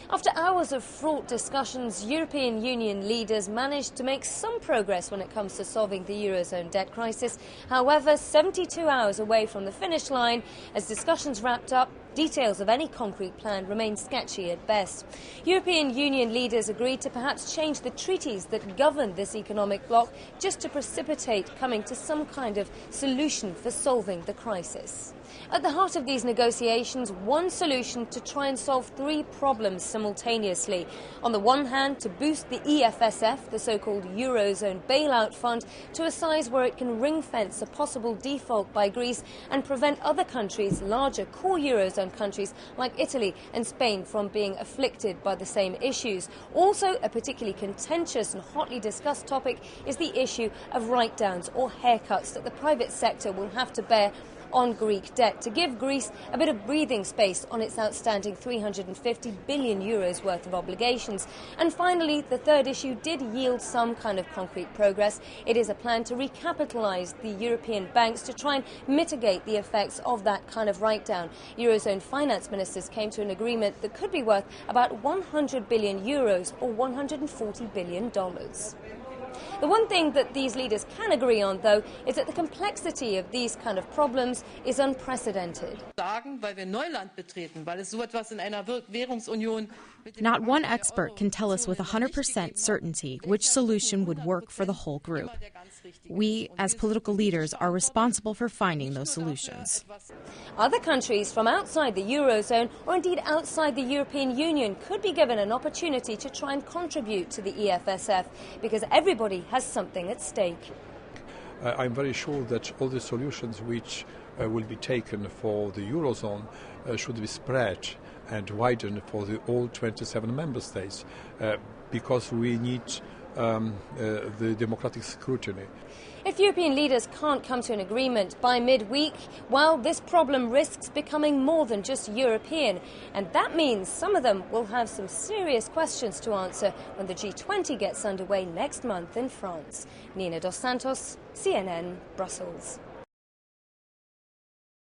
After hours of fraught discussions, European Union leaders managed to make some progress when it comes to solving the Eurozone debt crisis. However, 72 hours away from the finish line, as discussions wrapped up, details of any concrete plan remain sketchy at best. European Union leaders agreed to perhaps change the treaties that govern this economic bloc just to precipitate coming to some kind of solution for solving the crisis. At the heart of these negotiations, one solution to try and solve three problems simultaneously. On the one hand, to boost the EFSF, the so-called Eurozone bailout fund, to a size where it can ring-fence a possible default by Greece and prevent other countries, larger core Eurozone countries like Italy and Spain, from being afflicted by the same issues. Also, a particularly contentious and hotly discussed topic is the issue of write-downs or haircuts that the private sector will have to bear on Greek debt to give Greece a bit of breathing space on its outstanding 350 billion euros worth of obligations. And finally, the third issue did yield some kind of concrete progress. It is a plan to recapitalise the European banks to try and mitigate the effects of that kind of write-down. Eurozone finance ministers came to an agreement that could be worth about 100 billion euros or $140 billion. The one thing that these leaders can agree on, though, is that the complexity of these kind of problems is unprecedented. Not one expert can tell us with 100% certainty which solution would work for the whole group. We, as political leaders, are responsible for finding those solutions. Other countries from outside the Eurozone, or indeed outside the European Union, could be given an opportunity to try and contribute to the EFSF, because everybody has something at stake. I'm very sure that all the solutions which will be taken for the Eurozone should be spread and widened for all 27 member states, because we need the democratic scrutiny. If European leaders can't come to an agreement by midweek, well, this problem risks becoming more than just European. And that means some of them will have some serious questions to answer when the G20 gets underway next month in France. Nina Dos Santos, CNN, Brussels.